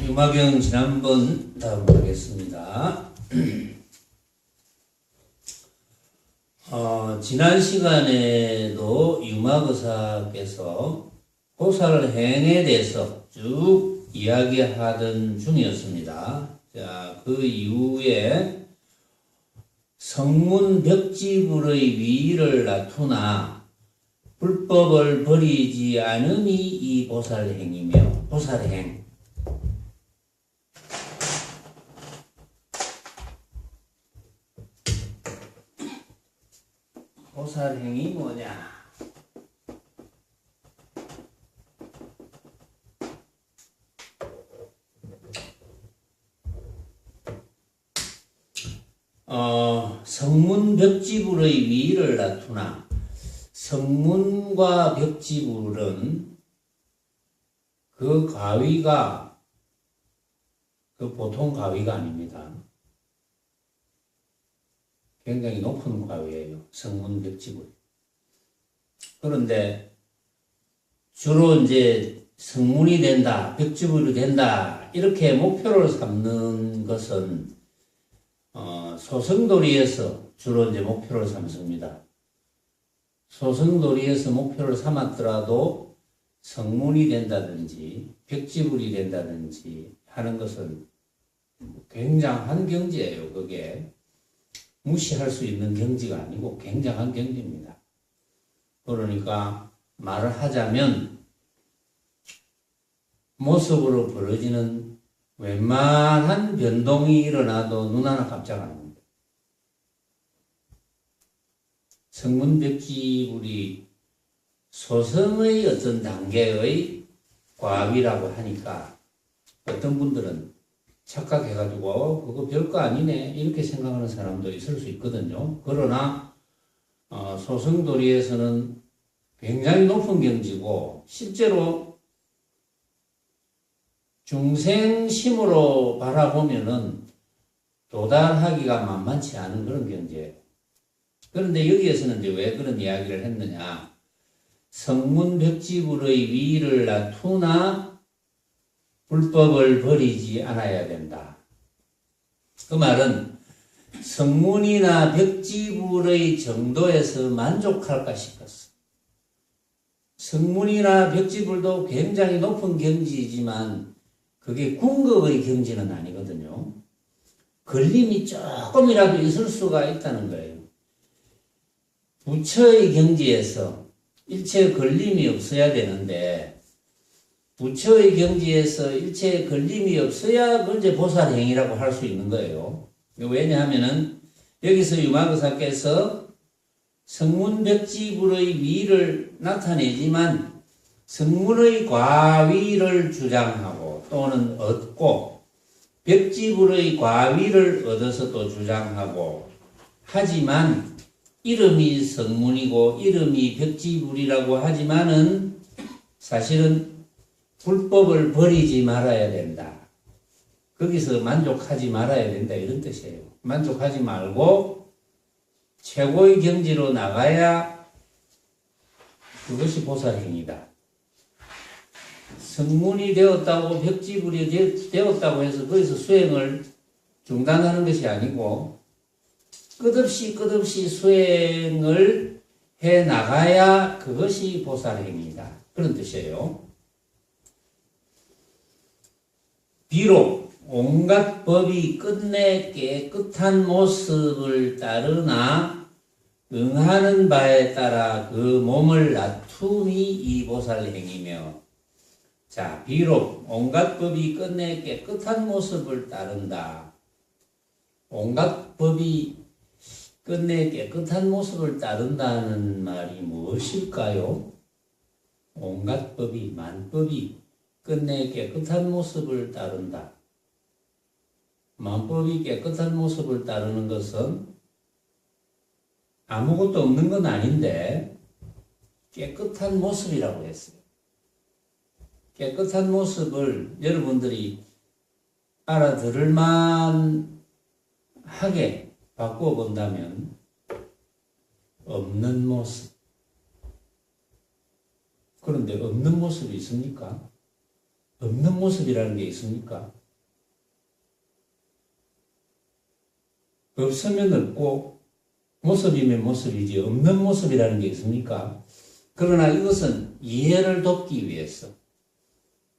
유마경 지난번 다음 하겠습니다. 지난 시간에도 유마거사께서 보살행에 대해서 쭉 이야기하던 중이었습니다. 자, 그 이후에 성문벽지불의 위를 나투나 불법을 버리지 않음이 이 보살행이며 보살행. 보살행이 뭐냐? 성문벽지불의 위를 나투나. 성문과 벽지불은 그 가위가 그 보통 가위가 아닙니다. 굉장히 높은 가위예요. 성문벽지불. 그런데 주로 이제 성문이 된다, 벽지불이 된다 이렇게 목표를 삼는 것은 소승도리에서 주로 이제 목표를 삼습니다. 소승도리에서 목표를 삼았더라도 성문이 된다든지 벽지불이 된다든지 하는 것은 굉장한 경지예요. 그게 무시할 수 있는 경지가 아니고 굉장한 경지입니다. 그러니까 말을 하자면 모습으로 벌어지는 웬만한 변동이 일어나도 눈 하나 깜짝 안 합니다. 성문벽지불이 소성의 어떤 단계의 과위라고 하니까 어떤 분들은 착각해가지고 그거 별거 아니네 이렇게 생각하는 사람도 있을 수 있거든요. 그러나 소승도리에서는 굉장히 높은 경지고 실제로 중생심으로 바라보면은 도달하기가 만만치 않은 그런 경지예요. 그런데 여기에서는 이제 왜 그런 이야기를 했느냐? 성문벽지불의 위를 나투나 불법을 버리지 않아야 된다. 그 말은 성문이나 벽지불의 정도에서 만족할까 싶었어. 성문이나 벽지불도 굉장히 높은 경지이지만 그게 궁극의 경지는 아니거든요. 걸림이 조금이라도 있을 수가 있다는 거예요. 부처의 경지에서 일체의 걸림이 없어야 되는데 부처의 경지에서 일체의 걸림이 없어야 그걸 이제 보살행위라고 할 수 있는 거예요. 왜냐하면은 여기서 유마거사께서 성문벽지불의 위를 나타내지만 성문의 과위를 주장하고 또는 얻고 벽지불의 과위를 얻어서 또 주장하고 하지만 이름이 성문이고 이름이 벽지불이라고 하지만은 사실은 불법을 버리지 말아야 된다. 거기서 만족하지 말아야 된다 이런 뜻이에요. 만족하지 말고 최고의 경지로 나가야 그것이 보살행위다. 성문이 되었다고 벽지불이 되었다고 해서 거기서 수행을 중단하는 것이 아니고 끝없이 수행을 해 나가야 그것이 보살행위다. 그런 뜻이에요. 비록 온갖 법이 끝내 깨끗한 모습을 따르나 응하는 바에 따라 그 몸을 낮춤이 이 보살행위며 자, 비록 온갖 법이 끝내 깨끗한 모습을 따른다. 온갖 법이 끝내 깨끗한 모습을 따른다는 말이 무엇일까요? 온갖 법이, 만법이 끝내 깨끗한 모습을 따른다. 만법이 깨끗한 모습을 따르는 것은 아무것도 없는 건 아닌데 깨끗한 모습이라고 했어요. 깨끗한 모습을 여러분들이 알아들을 만하게 바꾸어 본다면 없는 모습. 그런데 없는 모습이 있습니까? 없는 모습이라는 게 있습니까? 없으면 없고 모습이면 모습이지 없는 모습이라는 게 있습니까? 그러나 이것은 이해를 돕기 위해서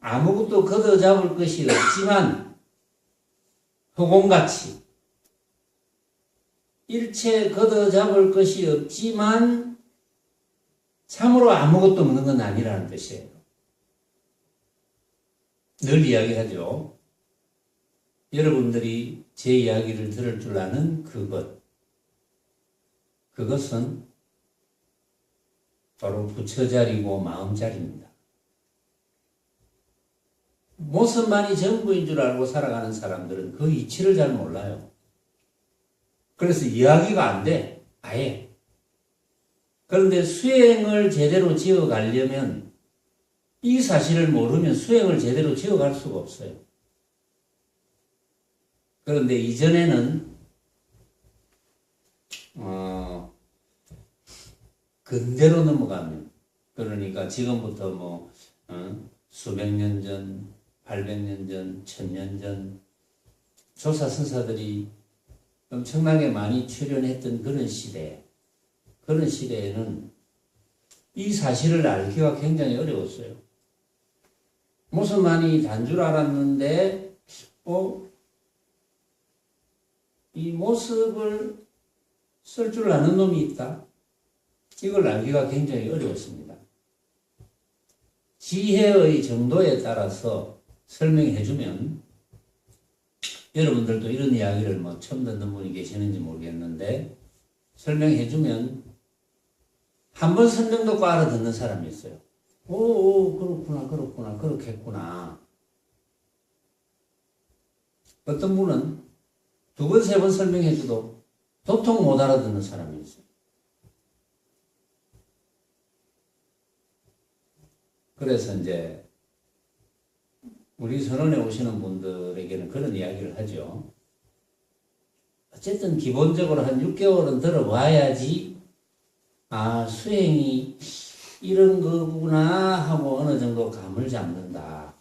아무것도 걷어잡을 것이 없지만 허공같이 일체 걷어잡을 것이 없지만 참으로 아무것도 없는 건 아니라는 뜻이에요. 늘 이야기하죠. 여러분들이 제 이야기를 들을 줄 아는 그것은 바로 부처자리고 마음자리입니다. 모습만이 전부인 줄 알고 살아가는 사람들은 그 이치를 잘 몰라요. 그래서 이야기가 안 돼, 아예. 그런데 수행을 제대로 지어가려면 이 사실을 모르면 수행을 제대로 지어갈 수가 없어요. 그런데 이전에는 근대로 넘어가면, 그러니까 지금부터 수백 년 전, 800년 전, 1000년 전 조사선사들이 엄청나게 많이 출연했던 그런 시대에는 이 사실을 알기가 굉장히 어려웠어요. 모습만이 단 줄 알았는데 이 모습을 쓸 줄 아는 놈이 있다. 이걸 알기가 굉장히 어려웠습니다. 지혜의 정도에 따라서 설명해주면, 여러분들도 이런 이야기를 처음 듣는 분이 계시는지 모르겠는데, 설명해주면 한 번 설명 듣고 알아듣는 사람이 있어요. 그렇구나, 그렇겠구나. 어떤 분은 두 번, 세 번 설명해줘도 도통 못 알아듣는 사람이 있어요. 그래서 이제 우리 선원에 오시는 분들에게는 그런 이야기를 하죠. 어쨌든 기본적으로 한 6개월은 들어와야지 수행이 이런 거구나 하고 어느 정도 감을 잡는다.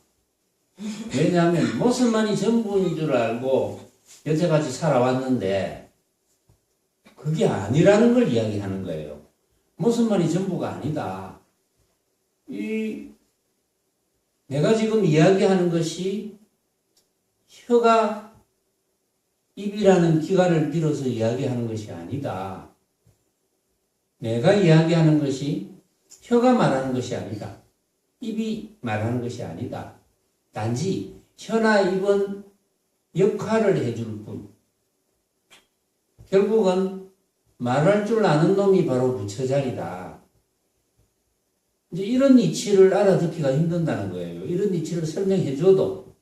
왜냐하면 모습만이 전부인 줄 알고 여태까지 살아왔는데 그게 아니라는 걸 이야기하는 거예요. 모습만이 전부가 아니다. 내가 지금 이야기하는 것이 혀가 입이라는 기관을 빌어서 이야기하는 것이 아니다. 내가 이야기하는 것이 혀가 말하는 것이 아니다. 입이 말하는 것이 아니다. 단지 혀나 입은 역할을 해줄 뿐. 결국은 말할 줄 아는 놈이 바로 부처자리다. 이제 이런 이치를 알아듣기가 힘든다는 거예요. 이런 이치를 설명해줘도,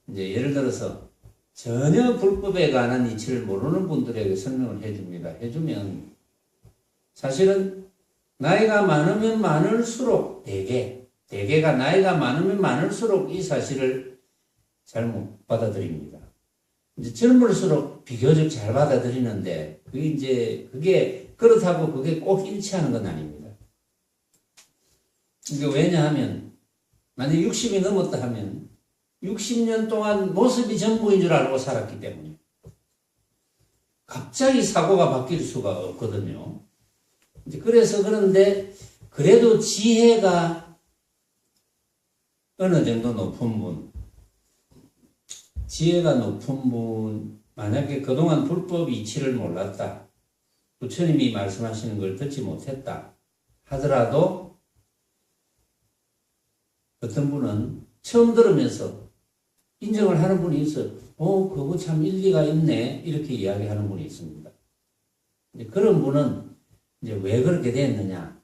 이제 예를 들어서 전혀 불법에 관한 이치를 모르는 분들에게 설명을 해줍니다. 해주면 사실은 나이가 많으면 많을수록 대개가 나이가 많으면 많을수록 이 사실을 잘 못 받아들입니다. 이제 젊을수록 비교적 잘 받아들이는데 그게 그렇다고 그게 꼭 일치하는 건 아닙니다. 이게 왜냐하면 만약 60이 넘었다 하면 60년 동안 모습이 전부인 줄 알고 살았기 때문에 갑자기 사고가 바뀔 수가 없거든요. 그래서 그런데 그래도 지혜가 어느 정도 높은 분, 지혜가 높은 분, 만약에 그동안 불법 이치를 몰랐다, 부처님이 말씀하시는 걸 듣지 못했다 하더라도 어떤 분은 처음 들으면서 인정을 하는 분이 있어요. 그거 참 일리가 있네. 이렇게 이야기하는 분이 있습니다. 이제 그런 분은 이제 왜 그렇게 됐느냐.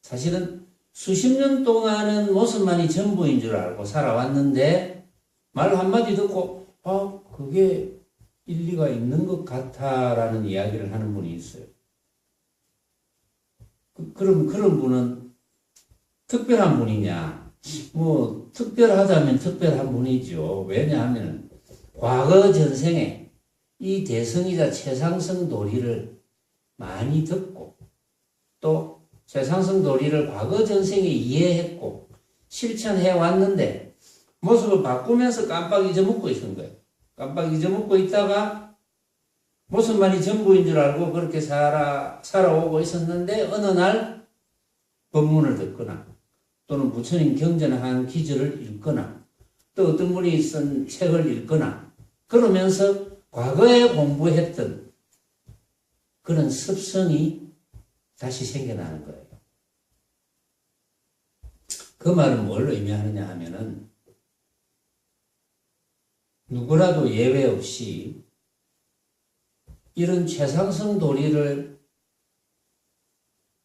사실은 수십 년 동안은 모습만이 전부인 줄 알고 살아왔는데 말 한마디 듣고 그게 일리가 있는 것 같아라는 이야기를 하는 분이 있어요. 그럼 그런 분은 특별한 분이냐? 특별하다면 특별한 분이죠. 왜냐하면 과거 전생에 이 대성이자 최상승 도리를 많이 듣고 또 최상승 도리를 과거 전생에 이해했고 실천해 왔는데 모습을 바꾸면서 깜빡 잊어먹고 있는 거예요. 깜빡 잊어먹고 있다가 모습만이 전부인 줄 알고 그렇게 살아오고 있었는데 어느 날 법문을 듣거나 또는 부처님 경전을 한 기절을 읽거나 또 어떤 분이 쓴 책을 읽거나 그러면서 과거에 공부했던 그런 습성이 다시 생겨나는 거예요. 그 말은 뭘 의미하느냐 하면은 누구라도 예외 없이 이런 최상승 도리를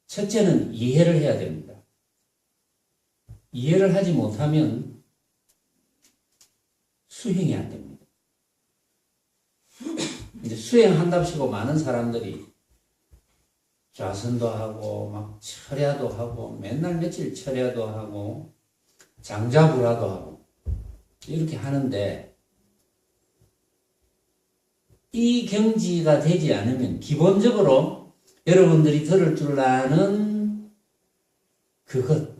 첫째는 이해를 해야 됩니다. 이해를 하지 못하면 수행이 안 됩니다. 이제 수행한답시고 많은 사람들이 좌선도 하고 막 철야도 하고 맨날 며칠 철야도 하고 장자부라도 하고 이렇게 하는데 이 경지가 되지 않으면 기본적으로 여러분들이 들을 줄 아는 그것,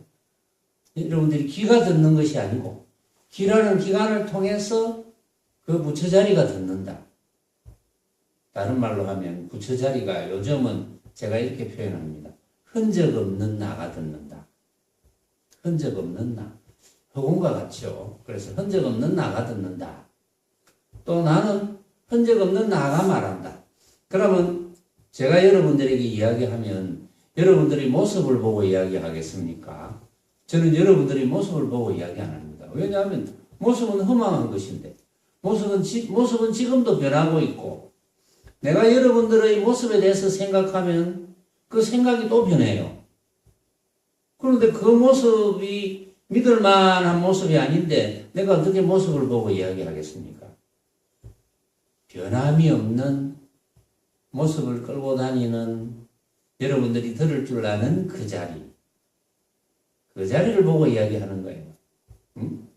여러분들이 귀가 듣는 것이 아니고 귀라는 기관을 통해서 그 부처자리가 듣는다. 다른 말로 하면 부처자리가 요즘은 제가 이렇게 표현합니다. 흔적 없는 나가 듣는다. 흔적 없는 나. 허공과 같죠. 그래서 흔적 없는 나가 듣는다. 또 나는 흔적 없는 나가 말한다. 그러면 제가 여러분들에게 이야기하면 여러분들이 모습을 보고 이야기하겠습니까? 저는 여러분들이 모습을 보고 이야기 안 합니다. 왜냐하면 모습은 허망한 것인데 모습은 지금도 변하고 있고 내가 여러분들의 모습에 대해서 생각하면 그 생각이 또 변해요. 그런데 그 모습이 믿을 만한 모습이 아닌데 내가 어떻게 모습을 보고 이야기하겠습니까? 변함이 없는 모습을 끌고 다니는 여러분들이 들을 줄 아는 그 자리. 그 자리를 보고 이야기하는 거예요. 응?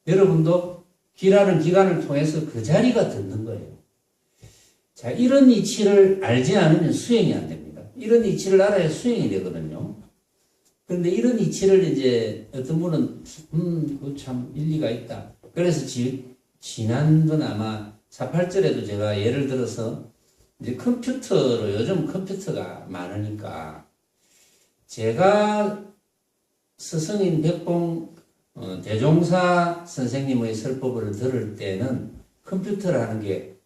여러분도 귀라는 기관을 통해서 그 자리가 듣는 거예요. 자, 이런 이치를 알지 않으면 수행이 안 됩니다. 이런 이치를 알아야 수행이 되거든요. 그런데 이런 이치를 이제 어떤 분은, 그 참 일리가 있다. 그래서 지난번 아마 48절에도 제가 예를 들어서 이제 컴퓨터로 요즘 컴퓨터가 많으니까 제가 스승인 백봉 대종사 선생님의 설법을 들을 때는 컴퓨터라는 게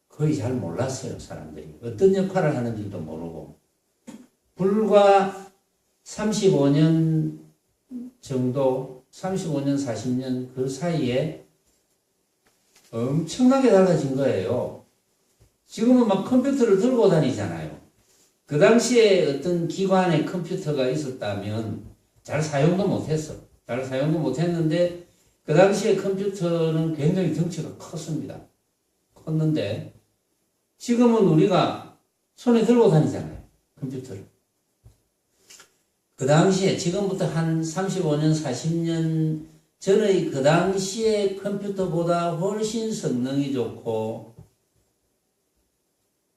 거의 잘 몰랐어요, 사람들이. 어떤 역할을 하는지도 모르고. 불과 35년 정도, 35년, 40년 그 사이에 엄청나게 달라진 거예요. 지금은 막 컴퓨터를 들고 다니잖아요. 그 당시에 어떤 기관에 컴퓨터가 있었다면 잘 사용도 못했어. 잘 사용도 못했는데 그 당시에 컴퓨터는 굉장히 덩치가 컸습니다. 컸는데 지금은 우리가 손에 들고 다니잖아요. 컴퓨터를. 그 당시에 지금부터 한 35년, 40년 전의 그 당시에 컴퓨터보다 훨씬 성능이 좋고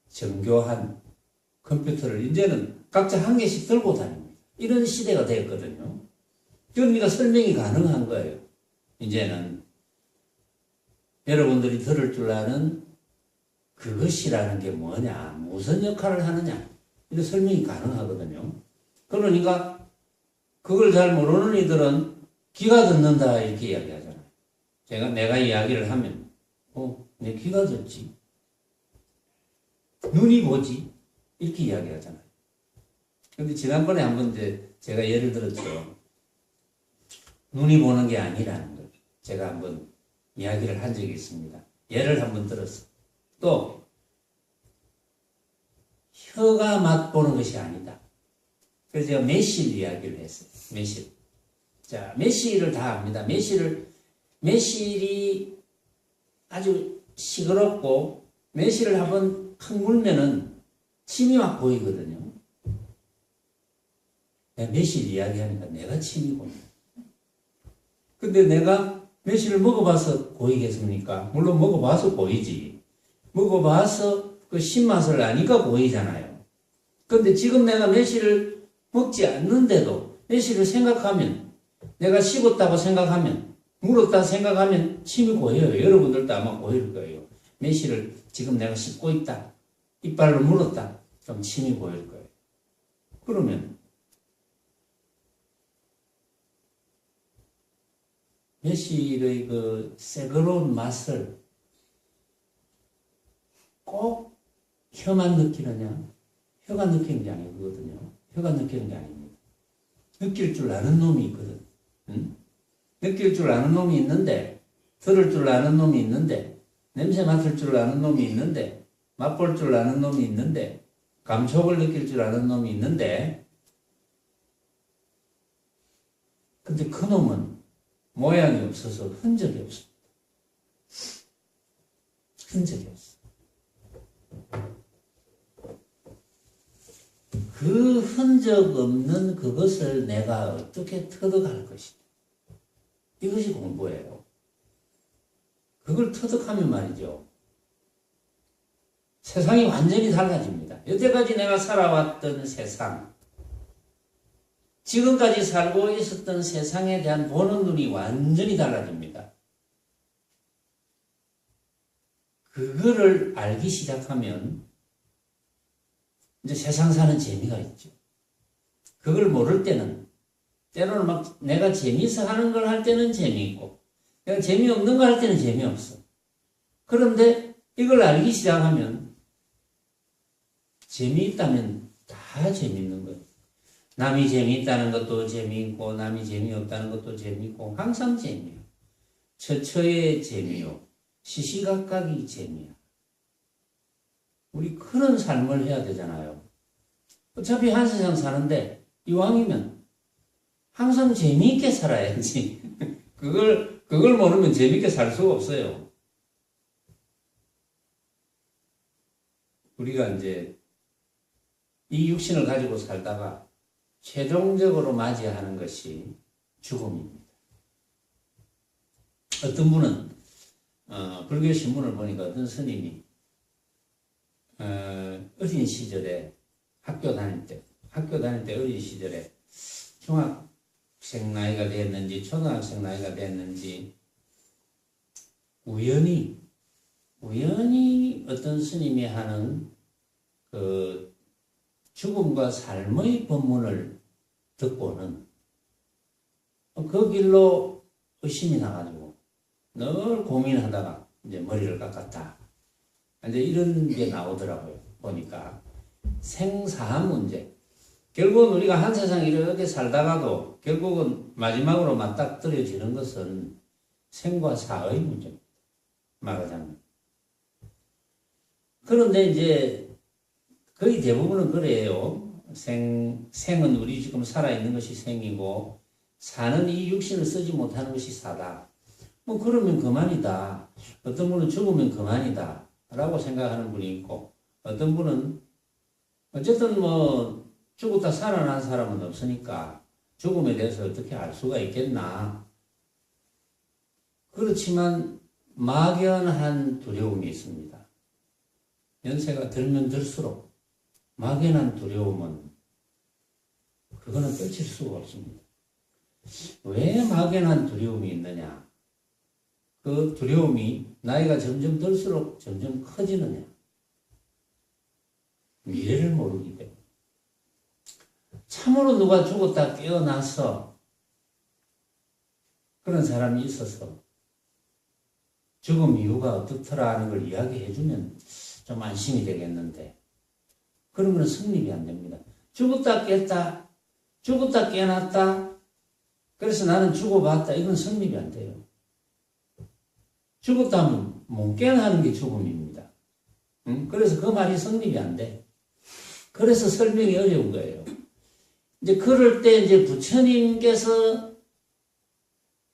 정교한 컴퓨터를 이제는 각자 한 개씩 들고 다닙니다. 이런 시대가 되었거든요. 그러니까 설명이 가능한 거예요. 이제는 여러분들이 들을 줄 아는 그것이라는 게 뭐냐, 무슨 역할을 하느냐, 이런 설명이 가능하거든요. 그러니까 그걸 잘 모르는 이들은 귀가 듣는다 이렇게 이야기하잖아요. 내가 이야기를 하면 내 귀가 듣지, 눈이 보지 이렇게 이야기하잖아요. 근데 지난번에 한번 이제 제가 예를 들었죠. 눈이 보는 게 아니라는 걸 제가 한번 이야기를 한 적이 있습니다. 예를 한번 들었어. 또 혀가 맛보는 것이 아니다. 그래서 제가 매실 이야기를 했어요. 매실. 자, 매실을 다 압니다. 매실이 아주 시끄럽고 매실을 한번 팍 물면은 침이 막 보이거든요. 내가 매실 이야기하니까 내가 침이 보인다. 근데 내가 매실을 먹어봐서 보이겠습니까? 물론 먹어봐서 보이지. 먹어봐서 그 신맛을 아니까 보이잖아요. 근데 지금 내가 매실을 먹지 않는데도 매실을 생각하면, 내가 씹었다고 생각하면, 물었다고 생각하면 침이 고여요. 여러분들도 아마 고일 거예요. 메시를 지금 내가 씹고 있다. 이빨로 물었다. 좀 침이 보일 거예요. 그러면 매실의 그 새그러운 맛을 꼭 혀만 느끼느냐? 혀가 느끼는 게 아니거든요. 혀가 느끼는 게 아닙니다. 느낄 줄 아는 놈이 있거든. 응? 느낄 줄 아는 놈이 있는데, 들을 줄 아는 놈이 있는데, 냄새 맡을 줄 아는 놈이 있는데, 맛볼 줄 아는 놈이 있는데, 감촉을 느낄 줄 아는 놈이 있는데, 근데 그 놈은 모양이 없어서 흔적이 없습니다. 흔적이 없어. 그 흔적 없는 그것을 내가 어떻게 터득할 것이냐. 이것이 공부예요. 그걸 터득하면 말이죠. 세상이 완전히 달라집니다. 여태까지 내가 살아왔던 세상, 지금까지 살고 있었던 세상에 대한 보는 눈이 완전히 달라집니다. 그거를 알기 시작하면 이제 세상 사는 재미가 있죠. 그걸 모를 때는 때로는 막 내가 재미있어 하는 걸 할 때는 재미있고 내가 재미없는 거 할 때는 재미없어. 그런데 이걸 알기 시작하면 재미있다면 다 재미있는 거예요. 남이 재미있다는 것도 재미있고 남이 재미없다는 것도 재미있고 항상 재미야. 처처의 재미요. 시시각각이 재미야. 우리 그런 삶을 해야 되잖아요. 어차피 한 세상 사는데 이왕이면 항상 재미있게 살아야지. 그걸 모르면 재미있게 살 수가 없어요. 우리가 이제 이 육신을 가지고 살다가 최종적으로 맞이하는 것이 죽음입니다. 어떤 분은 불교 신문을 보니까 어떤 스님이 어린 시절에 학교 다닐 때 어린 시절에 중학생 나이가 됐는지 초등학생 나이가 됐는지 우연히 어떤 스님이 하는 그 죽음과 삶의 법문을 듣고는 그 길로 의심이 나가지고 늘 고민하다가 이제 머리를 깎았다. 이제 이런 게 나오더라고요. 보니까 생사한 문제. 결국은 우리가 한 세상 이렇게 살다가도 결국은 마지막으로 맞닥뜨려지는 것은 생과 사의 문제입니다. 말하자면. 그런데 이제 거의 대부분은 그래요. 생은 우리 지금 살아있는 것이 생이고 사는 이 육신을 쓰지 못하는 것이 사다. 뭐 그러면 그만이다. 어떤 분은 죽으면 그만이다 라고 생각하는 분이 있고 어떤 분은 어쨌든 뭐 죽었다 살아난 사람은 없으니까 죽음에 대해서 어떻게 알 수가 있겠나. 그렇지만 막연한 두려움이 있습니다. 연세가 들면 들수록 막연한 두려움은 그거는 떨칠 수가 없습니다. 왜 막연한 두려움이 있느냐? 그 두려움이 나이가 점점 들수록 점점 커지느냐? 미래를 모르기 때문에. 참으로 누가 죽었다 깨어나서 그런 사람이 있어서 죽음 이유가 어떻더라 하는 걸 이야기해주면 좀 안심이 되겠는데 그러면 성립이 안 됩니다. 죽었다 깼다, 죽었다 깨어났다, 그래서 나는 죽어봤다. 이건 성립이 안 돼요. 죽었다 하면 못 깨어나는 게 죽음입니다. 그래서 그 말이 성립이 안 돼. 그래서 설명이 어려운 거예요. 이제 그럴 때 이제 부처님께서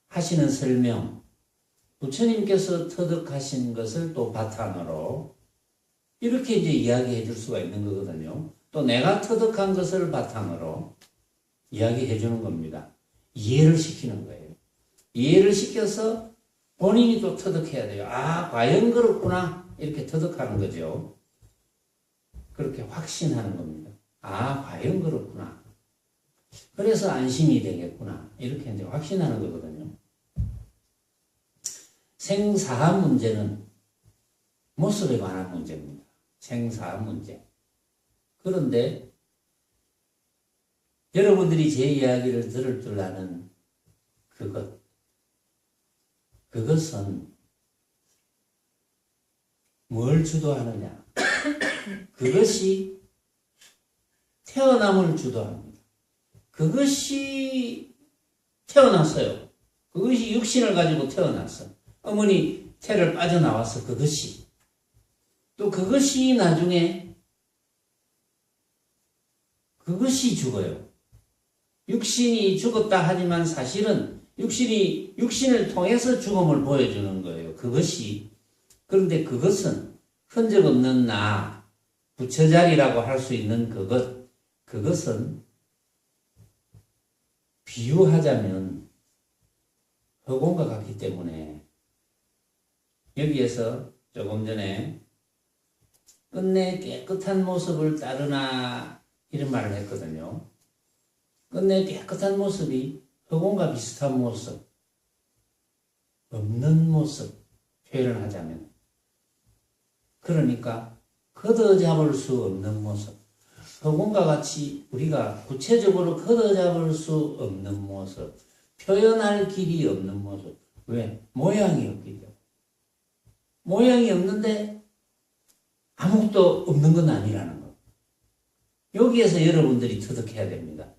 하시는 설명, 부처님께서 터득하신 것을 또 바탕으로 이렇게 이제 이야기해 줄 수가 있는 거거든요. 또 내가 터득한 것을 바탕으로 이야기해 주는 겁니다. 이해를 시키는 거예요. 이해를 시켜서 본인이 또 터득해야 돼요. 아, 과연 그렇구나. 이렇게 터득하는 거죠. 그렇게 확신하는 겁니다. 아, 과연 그렇구나. 그래서 안심이 되겠구나. 이렇게 이제 확신하는 거거든요. 생사한 문제는 모습에 관한 문제입니다. 생사 문제. 그런데 여러분들이 제 이야기를 들을 줄 아는 그것은 뭘 주도하느냐? 그것이 태어남을 주도합니다. 그것이 태어났어요. 그것이 육신을 가지고 태어났어. 어머니 태를 빠져나와서 그것이. 또 그것이 나중에 그것이 죽어요. 육신이 죽었다 하지만 사실은 육신을 통해서 죽음을 보여주는 거예요. 그것이. 그런데 그것은 흔적 없는 나, 부처자리라고 할 수 있는 그것은 비유하자면 허공과 같기 때문에 여기에서 조금 전에 끝내 깨끗한 모습을 따르나 이런 말을 했거든요. 끝내 깨끗한 모습이 허공과 비슷한 모습, 없는 모습 표현을 하자면, 그러니까 걷어잡을 수 없는 모습, 허공과 같이 우리가 구체적으로 걷어잡을 수 없는 모습, 표현할 길이 없는 모습. 왜? 모양이 없기 때문에. 모양이 없는데 아무것도 없는 건 아니라는 거. 여기에서 여러분들이 터득해야 됩니다.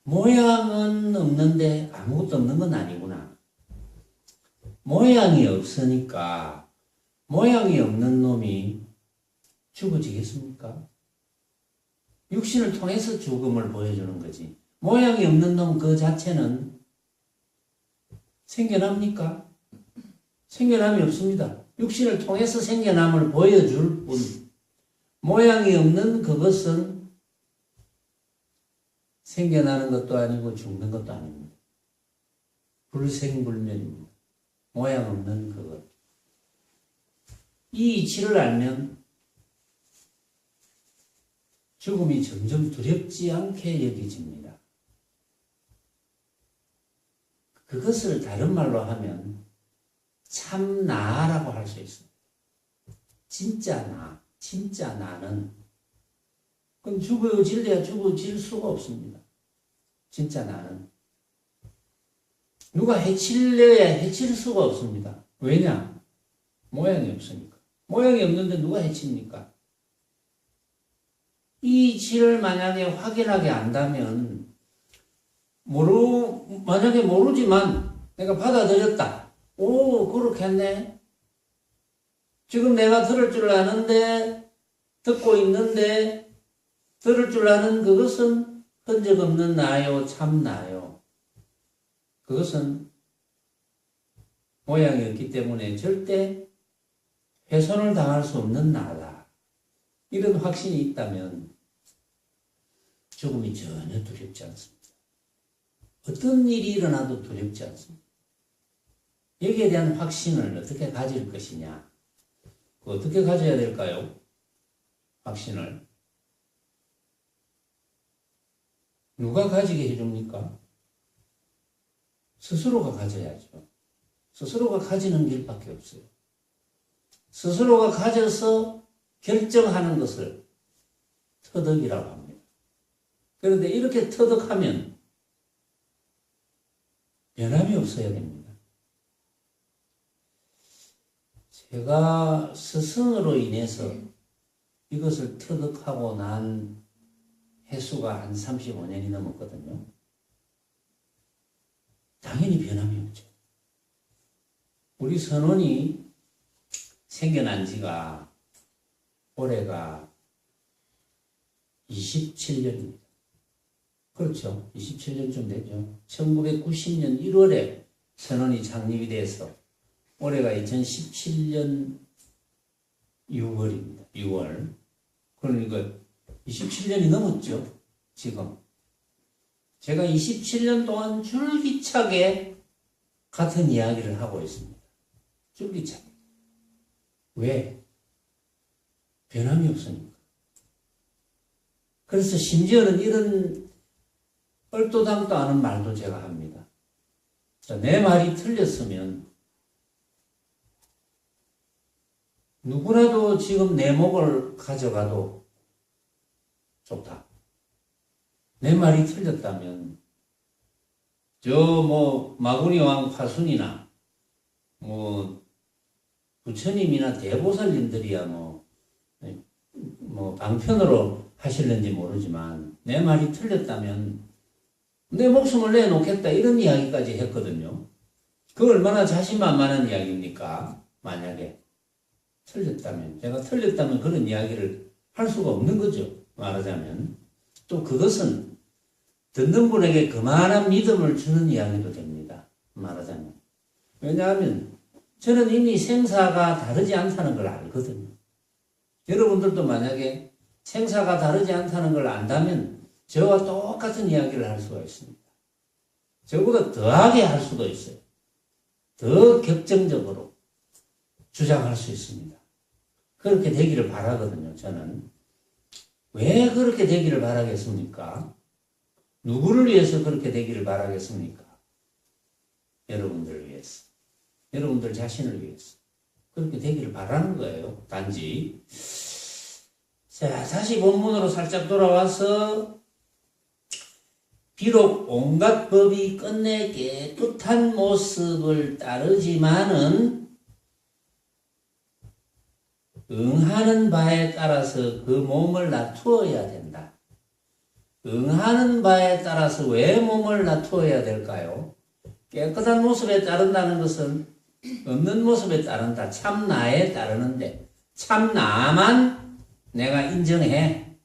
모양은 없는데 아무것도 없는 건 아니구나. 모양이 없으니까 모양이 없는 놈이 죽어지겠습니까? 육신을 통해서 죽음을 보여주는 거지. 모양이 없는 놈 그 자체는 생겨납니까? 생겨남이 없습니다. 육신을 통해서 생겨남을 보여줄 뿐. 모양이 없는 그것은 생겨나는 것도 아니고 죽는 것도 아닙니다. 불생불멸입니다. 모양 없는 그것. 이 이치를 알면 죽음이 점점 두렵지 않게 여겨집니다. 그것을 다른 말로 하면 참 나라고 할 수 있습니다. 진짜 나, 진짜 나는. 그럼 죽어질래야 죽어질 수가 없습니다. 진짜 나는. 누가 해칠래야 해칠 수가 없습니다. 왜냐? 모양이 없으니까. 모양이 없는데 누가 해칩니까? 이 이치를 만약에 확인하게 안다면, 만약에 모르지만 내가 받아들였다. 오, 그렇겠네. 지금 내가 들을 줄 아는데, 듣고 있는데, 들을 줄 아는 그것은 흔적 없는 나요, 참 나요. 그것은 모양이 없기 때문에 절대 훼손을 당할 수 없는 나다. 이런 확신이 있다면 죽음이 전혀 두렵지 않습니다. 어떤 일이 일어나도 두렵지 않습니다. 여기에 대한 확신을 어떻게 가질 것이냐? 어떻게 가져야 될까요? 확신을. 누가 가지게 해줍니까? 스스로가 가져야죠. 스스로가 가지는 길밖에 없어요. 스스로가 가져서 결정하는 것을 터득이라고 합니다. 그런데 이렇게 터득하면 변함이 없어야 됩니다. 제가 스승으로 인해서 이것을 터득하고 난 횟수가 한 35년이 넘었거든요. 당연히 변함이 없죠. 우리 선원이 생겨난 지가 올해가 27년입니다. 그렇죠. 27년쯤 되죠. 1990년 1월에 선원이 창립이 돼서 올해가 2017년 6월입니다. 6월. 그러니까 27년이 넘었죠. 지금. 제가 27년 동안 줄기차게 같은 이야기를 하고 있습니다. 줄기차게. 왜? 변함이 없으니까. 그래서 심지어는 이런 얼토당도 않은 말도 제가 합니다. 자, 내 말이 틀렸으면 누구라도 지금 내 목을 가져가도 좋다. 내 말이 틀렸다면 저 뭐 마구니 왕 파순이나 뭐 부처님이나 대보살님들이야 뭐 방편으로 하실는지 모르지만 내 말이 틀렸다면 내 목숨을 내놓겠다 이런 이야기까지 했거든요. 그 얼마나 자신만만한 이야기입니까? 만약에 틀렸다면 제가 틀렸다면 그런 이야기를 할 수가 없는 거죠. 말하자면 또 그것은 듣는 분에게 그만한 믿음을 주는 이야기도 됩니다. 말하자면 왜냐하면 저는 이미 생사가 다르지 않다는 걸 알거든요. 여러분들도 만약에 생사가 다르지 않다는 걸 안다면 저와 똑같은 이야기를 할 수가 있습니다. 저보다 더하게 할 수도 있어요. 더 격정적으로 주장할 수 있습니다. 그렇게 되기를 바라거든요. 저는. 왜 그렇게 되기를 바라겠습니까? 누구를 위해서 그렇게 되기를 바라겠습니까? 여러분들을 위해서. 여러분들 자신을 위해서. 그렇게 되기를 바라는 거예요. 단지. 자, 다시 본문으로 살짝 돌아와서 비록 온갖 법이 끝내 깨끗한 모습을 따르지만은 응하는 바에 따라서 그 몸을 놔두어야 된다. 응하는 바에 따라서 왜 몸을 놔두어야 될까요? 깨끗한 모습에 따른다는 것은 없는 모습에 따른다. 참 나에 따르는데 참 나만 내가 인정해.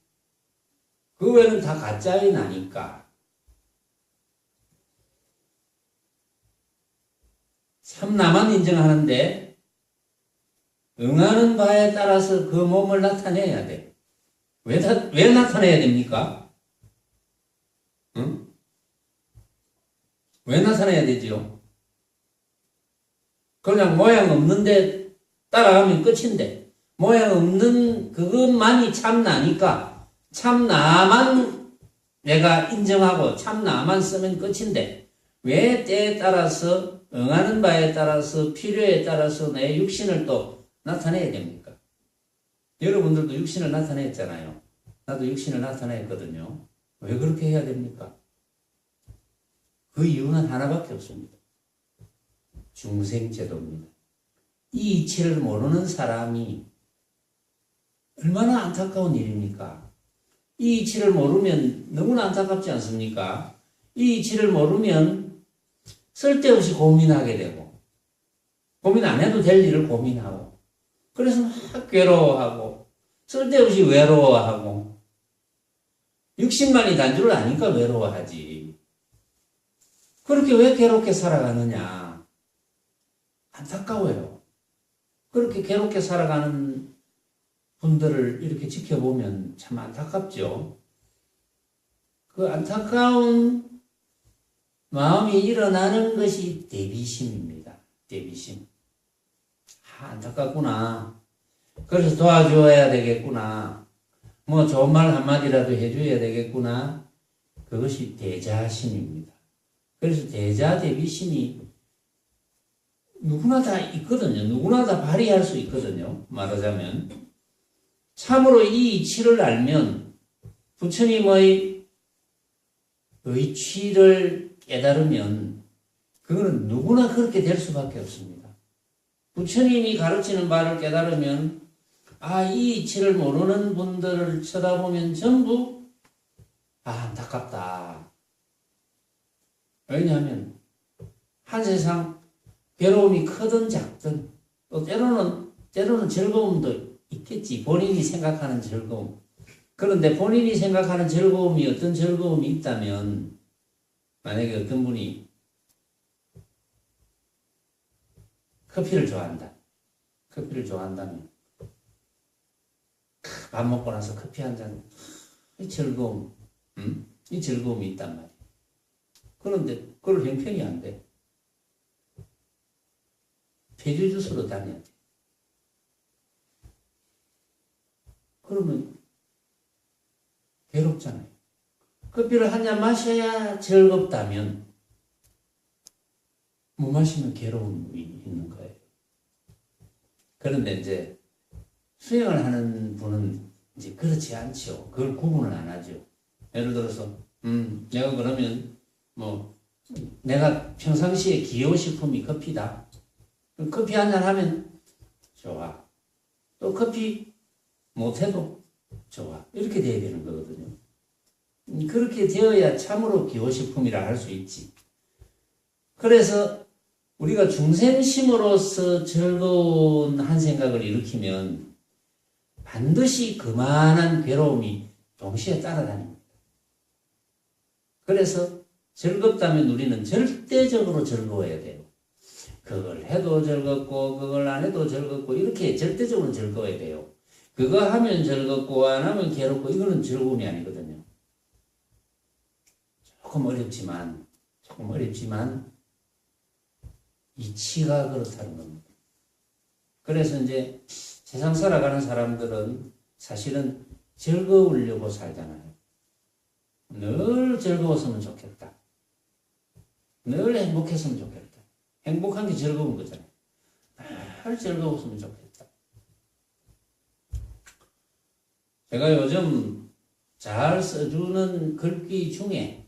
그 외에는 다 가짜의 나니까. 참 나만 인정하는데 응하는 바에 따라서 그 몸을 나타내야 돼. 왜 나타내야 됩니까? 응? 왜 나타내야 되지요? 그냥 모양 없는데 따라가면 끝인데 모양 없는 그것만이 참나니까 참나만 내가 인정하고 참나만 쓰면 끝인데 왜 때에 따라서 응하는 바에 따라서 필요에 따라서 내 육신을 또 나타내야 됩니까? 여러분들도 육신을 나타냈잖아요. 나도 육신을 나타냈거든요. 왜 그렇게 해야 됩니까? 그 이유는 하나밖에 없습니다. 중생제도입니다. 이 이치를 모르는 사람이 얼마나 안타까운 일입니까? 이 이치를 모르면 너무나 안타깝지 않습니까? 이 이치를 모르면 쓸데없이 고민하게 되고 고민 안 해도 될 일을 고민하고 그래서 막 괴로워하고 쓸데없이 외로워하고 육신만이 단주를 아니까 외로워하지. 그렇게 왜 괴롭게 살아가느냐? 안타까워요. 그렇게 괴롭게 살아가는 분들을 이렇게 지켜보면 참 안타깝죠. 그 안타까운 마음이 일어나는 것이 대비심입니다. 대비심. 안타깝구나. 그래서 도와줘야 되겠구나. 뭐 좋은 말 한마디라도 해줘야 되겠구나. 그것이 대자심입니다. 그래서 대자 대비심이 누구나 다 있거든요. 누구나 다 발휘할 수 있거든요. 말하자면 참으로 이 이치를 알면 부처님의 의취를 깨달으면 그거는 누구나 그렇게 될 수밖에 없습니다. 부처님이 가르치는 바를 깨달으면 이 이치를 모르는 분들을 쳐다보면 전부 안타깝다. 왜냐하면 한 세상 괴로움이 크든 작든 또 때로는 즐거움도 있겠지. 본인이 생각하는 즐거움. 그런데 본인이 생각하는 즐거움이 어떤 즐거움이 있다면 만약에 어떤 분이 커피를 좋아한다. 커피를 좋아한다면 밥 먹고 나서 커피 한 잔, 이 즐거움, 이 즐거움이 있단 말이야. 그런데 그걸 형편이 안 돼. 폐주 주스로 다녀야 돼. 그러면 괴롭잖아요. 커피를 한 잔 마셔야 즐겁다면 못 마시면 괴로움이 있는 거예요. 그런데 이제 수행을 하는 분은 이제 그렇지 않죠. 그걸 구분을 안 하죠. 예를 들어서, 내가 그러면 뭐, 내가 평상시에 기호식품이 커피다. 그럼 커피 한잔 하면 좋아. 또 커피 못해도 좋아. 이렇게 돼야 되는 거거든요. 그렇게 되어야 참으로 기호식품이라 할 수 있지. 그래서 우리가 중생심으로서 즐거운 한 생각을 일으키면 반드시 그만한 괴로움이 동시에 따라다닙니다. 그래서 즐겁다면 우리는 절대적으로 즐거워야 돼요. 그걸 해도 즐겁고 그걸 안 해도 즐겁고 이렇게 절대적으로 즐거워야 돼요. 그거 하면 즐겁고 안 하면 괴롭고 이거는 즐거움이 아니거든요. 조금 어렵지만 이치가 그렇다는 겁니다. 그래서 이제 세상 살아가는 사람들은 사실은 즐거우려고 살잖아요. 늘 즐거웠으면 좋겠다. 늘 행복했으면 좋겠다. 행복한 게 즐거운 거잖아요. 늘 즐거웠으면 좋겠다. 제가 요즘 잘 써주는 글귀 중에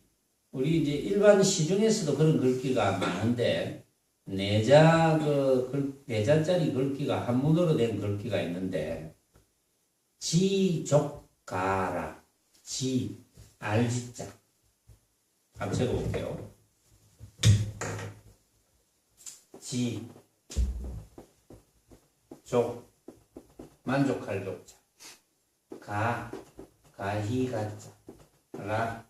우리 이제 일반 시중에서도 그런 글귀가 많은데 내자짜리 글귀가 한문으로 된 글귀가 있는데 지족가라 알지자 한번 적어볼게요. 족 만족할 족자 가희가자 라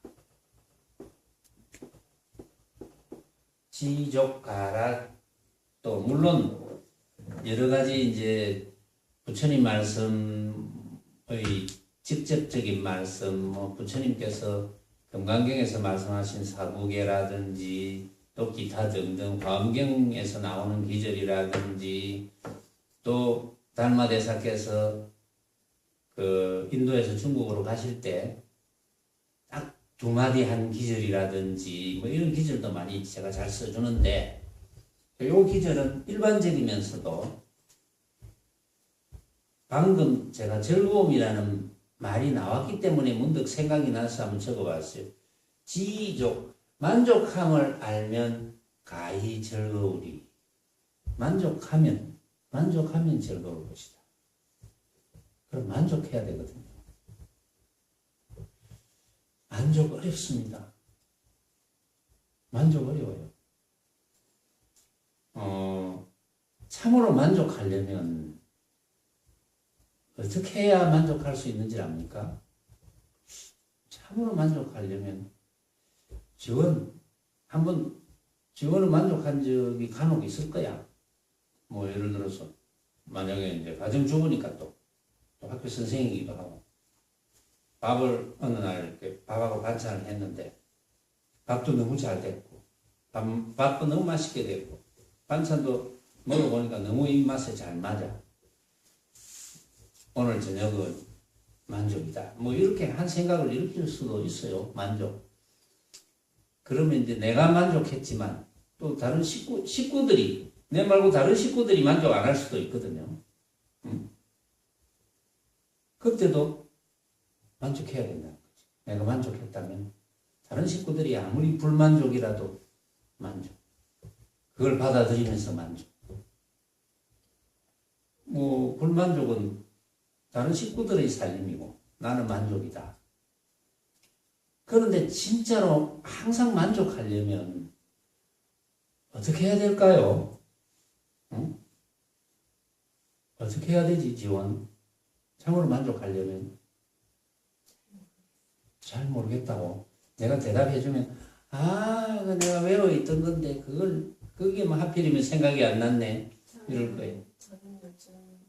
지족가라. 또 물론 여러 가지 이제 부처님 말씀의 직접적인 말씀, 뭐 부처님께서 금강경에서 말씀하신 사부계라든지 또 기타 등등 화엄경에서 나오는 기절이라든지 또 달마대사께서 그 인도에서 중국으로 가실 때 딱 두 마디 한 기절이라든지 뭐 이런 기절도 많이 제가 잘 써주는데 이 기절은 일반적이면서도 방금 제가 즐거움이라는 말이 나왔기 때문에 문득 생각이 나서 한번 적어봤어요. 지족, 만족함을 알면 가히 즐거우리. 만족하면 즐거울 것이다. 그럼 만족해야 되거든요. 만족 어렵습니다. 만족 어려워요. 참으로 만족하려면 어떻게 해야 만족할 수 있는지 압니까? 참으로 만족하려면 지원은 만족한 적이 간혹 있을 거야. 뭐 예를 들어서 만약에 이제 가정주부니까 또 학교 선생이기도 하고 밥을 어느 날 이렇게 밥하고 반찬을 했는데 밥도 너무 잘 됐고 밥도 너무 맛있게 됐고 반찬도 먹어보니까 너무 입맛에 잘 맞아. 오늘 저녁은 만족이다. 뭐 이렇게 한 생각을 일으킬 수도 있어요. 만족. 그러면 이제 내가 만족했지만 또 다른 식구들이 내 말고 다른 식구들이 만족 안 할 수도 있거든요. 그때도 만족해야 된다는 거지. 내가 만족했다면 다른 식구들이 아무리 불만족이라도 만족. 그걸 받아들이면서 만족. 뭐 불만족은 다른 식구들의 살림이고 나는 만족이다. 그런데 진짜로 항상 만족하려면 어떻게 해야 될까요? 응? 어떻게 해야 되지, 지원? 참으로 만족하려면? 잘 모르겠다고. 내가 대답해주면, 내가 외워있던 건데, 그게 뭐 하필이면 생각이 안 났네. 이럴 거예요. 저는 요즘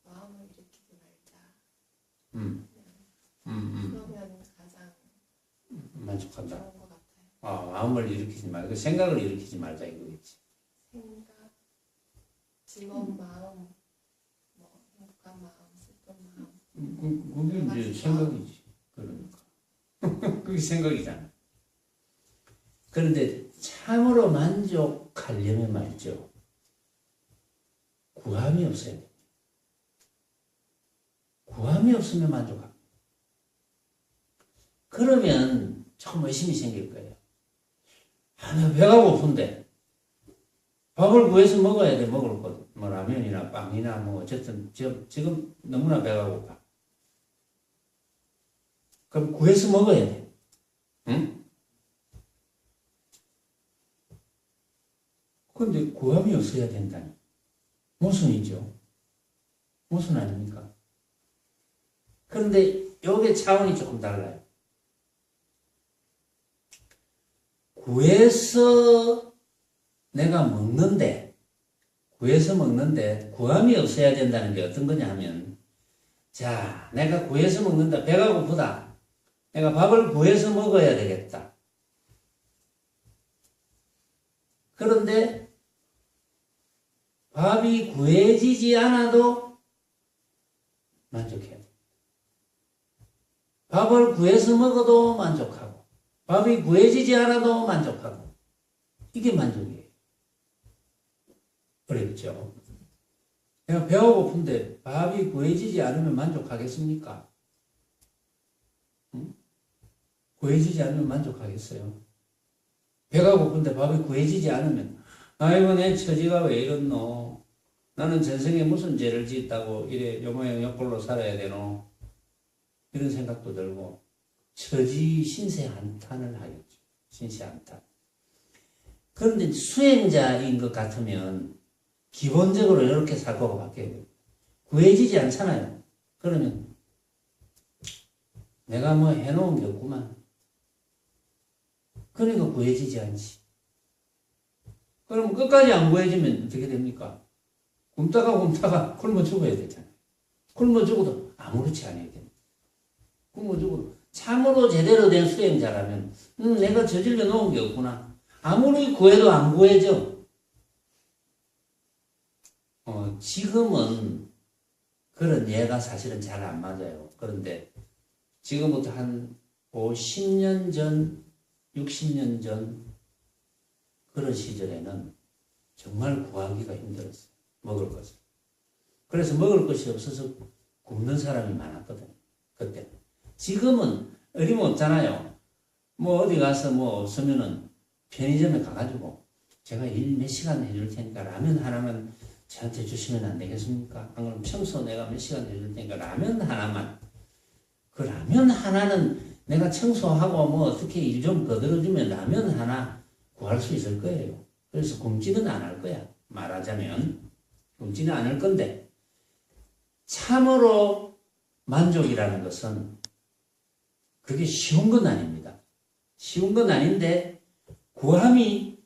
마음을 일으키지 말자. 그러면 가장 만족한다. 좋은 것 같아요. 마음을 일으키지 말고 생각을 일으키지 말자 이거겠지. 생각, 즐거운 마음, 뭐 행복한 마음, 슬픈 마음. 그게 이제 생각이지. 그러니까. 그게 생각이잖아. 그런데 참으로 만족하려면 말이죠. 구함이 없어야 돼. 구함이 없으면 만족합니다. 그러면 조금 의심이 생길 거예요. 아, 내가 배가 고픈데 밥을 구해서 먹어야 돼. 먹을 것. 뭐 라면이나 빵이나 뭐 어쨌든 지금 너무나 배가 고파. 그럼 구해서 먹어야 돼. 응? 근데 구함이 없어야 된다니. 모순이죠. 모순 아닙니까? 그런데 여기에 차원이 조금 달라요. 구해서 내가 먹는데, 구함이 없어야 된다는 게 어떤 거냐 하면, 자, 내가 구해서 먹는다. 배가 고프다. 내가 밥을 구해서 먹어야 되겠다. 그런데 밥이 구해지지 않아도 만족해야 돼. 밥을 구해서 먹어도 만족하고, 밥이 구해지지 않아도 만족하고, 이게 만족이에요. 어렵죠? 내가 배가 고픈데 밥이 구해지지 않으면 만족하겠습니까? 응? 구해지지 않으면 만족하겠어요? 배가 고픈데 밥이 구해지지 않으면, 아이고, 내 처지가 왜 이렇노? 나는 전생에 무슨 죄를 짓다고 이래 요모양 요꼴로 살아야 되노? 이런 생각도 들고, 처지 신세 한탄을 하겠죠. 신세 한탄. 그런데 수행자인 것 같으면, 기본적으로 이렇게 사고가 바뀌어야 돼요. 구해지지 않잖아요. 그러면, 내가 뭐 해놓은 게 없구만. 그러니까 구해지지 않지. 그럼 끝까지 안 구해지면 어떻게 됩니까? 굶다가 굶어 죽어야 되잖아요. 굶어 죽어도 아무렇지 않아야 됩니다. 굶어 죽어도 참으로 제대로 된 수행자라면 내가 저질러 놓은 게 없구나. 아무리 구해도 안 구해져. 지금은 그런 예가 사실은 잘 안 맞아요. 그런데 지금부터 한 50년 전, 60년 전 그런 시절에는 정말 구하기가 힘들었어요. 먹을 것을. 그래서 먹을 것이 없어서 굶는 사람이 많았거든요. 그때. 지금은 어림없잖아요. 뭐 어디 가서 뭐 없으면은 편의점에 가가지고 제가 일 몇 시간 해줄 테니까 라면 하나만 저한테 주시면 안 되겠습니까? 안 그러면 청소 내가 몇 시간 해줄 테니까 라면 하나만. 그 라면 하나는 내가 청소하고 뭐 어떻게 일 좀 거들어주면 라면 하나 구할 수 있을 거예요. 그래서 굶지는 안 할 거야. 말하자면 굶지는 않을 건데 참으로 만족이라는 것은 그게 쉬운 건 아닙니다. 쉬운 건 아닌데 구함이